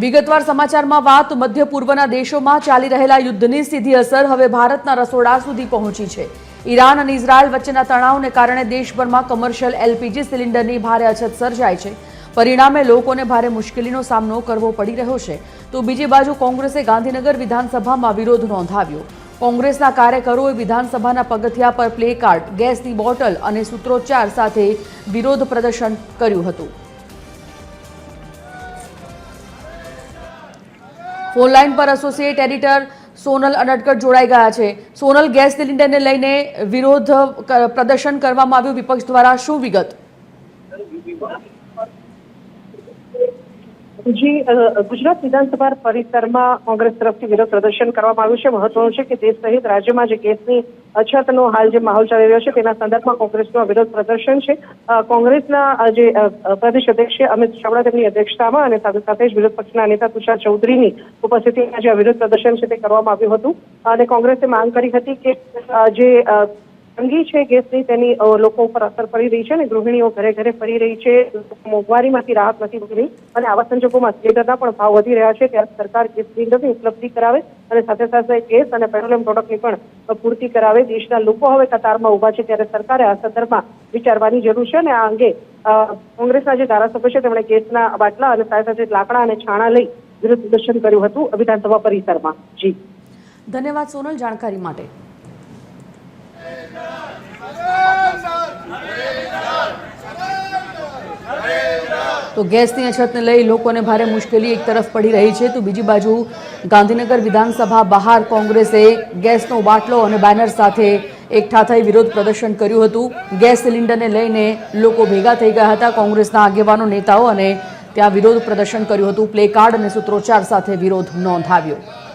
વિગતવાર સમાચારમાં વાત મધ્ય પૂર્વના દેશોમાં ચાલી રહેલા યુદ્ધની સીધી અસર હવે ભારતના રસોડા સુધી પહોંચી છે। ઈરાન અને ઇઝરાયલ વચ્ચેના તણાવને કારણે દેશભરમાં કમર્શિયલ એલપીજી સિલિન્ડરની ભારે અછત સર્જાઈ છે। પરિણામે લોકોને ભારે મુશ્કેલીનો સામનો કરવો પડી રહ્યો છે। તો બીજી બાજુ કોંગ્રેસે ગાંધીનગર વિધાનસભામાં વિરોધ નોંધાવ્યો। કોંગ્રેસના કાર્યકરોએ વિધાનસભાના પગથિયા પર પ્લે કાર્ડ, ગેસની બોટલ અને સૂત્રોચ્ચાર સાથે વિરોધ પ્રદર્શન કર્યું હતું। फोन लाइन पर एसोसिएट एडिटर सोनल अनडकट जोड़ाई गया है। सोनल, गैस सिलिंडर ने लईने विरोध प्रदर्शन करवामां आव्युं विपक्ष द्वारा, शुं विगत? जी, गुजरात विधानसभा परिसर में कांग्रेस तरफ विरोध प्रदर्शन करवामां आव्युं छे। महत्वनुं छे के देश सहित राज्य में गैसनी अछतनो हाल जे माहौल चाली रह्यो छे तेना संदर्भमां कांग्रेसनो विरोध प्रदर्शन छे। कांग्रेसना जे प्रदेश अध्यक्ष अमित चावड़ा तेमनी अध्यक्षतामां अने साथे साथे विरोध पक्षना नेता तुषार चौधरीनी उपस्थितिमां जे विरोध प्रदर्शन छे ते करवामां आव्युं हतुं अने कांग्रेसे मांग करी हती के जे तंगी है गैसनी तेनी लोको पर असर पड़ी रही है। गृहिणीओ घरे घरे फरी रही है। मोंघवारीमांथी राहत नथी मળી અને આવા સંજોગોમાં સિલિન્ડરના પણ ભાવ વધી રહ્યા છે ત્યારે સરકાર ગેસ સિલિન્ડરની ઉપલબ્ધિ કરાવે અને સાથે સાથે ગેસ અને પેટ્રોલિયમ પ્રોડક્ટની પણ પૂર્તિ કરાવે। દેશના લોકો હવે કતારમાં ઊભા છે ત્યારે સરકારે આ સંદર્ભમાં વિચારવાની જરૂર છે અને આ અંગે કોંગ્રેસના જે ધારાસભ્ય છે તેમણે ગેસના બાટલા અને સાથે સાથે લાકડા અને છાણા લઈ વિરોધ પ્રદર્શન કર્યું હતું વિધાનસભા પરિસરમાં। જી, ધન્યવાદ સોનલ જાણકારી માટે। तो गैस की अछत ने लई लोकोने भारे मुश्केली एक तरफ पड़ी रही है तो बीजी बाजू गांधीनगर विधानसभा बहार कांग्रेसे गैसनो बाटलो और बेनर साथ एकठा थई विरोध प्रदर्शन कर्युं हतुं। गैस सिलिंडर ने लईने लोको भेगा थई गया हता। कांग्रेसना आगेवानो नेताओ अने त्यां विरोध प्रदर्शन कर्युं हतुं। प्ले कार्ड और सूत्रोच्चार साथ विरोध नोंधाव्यो।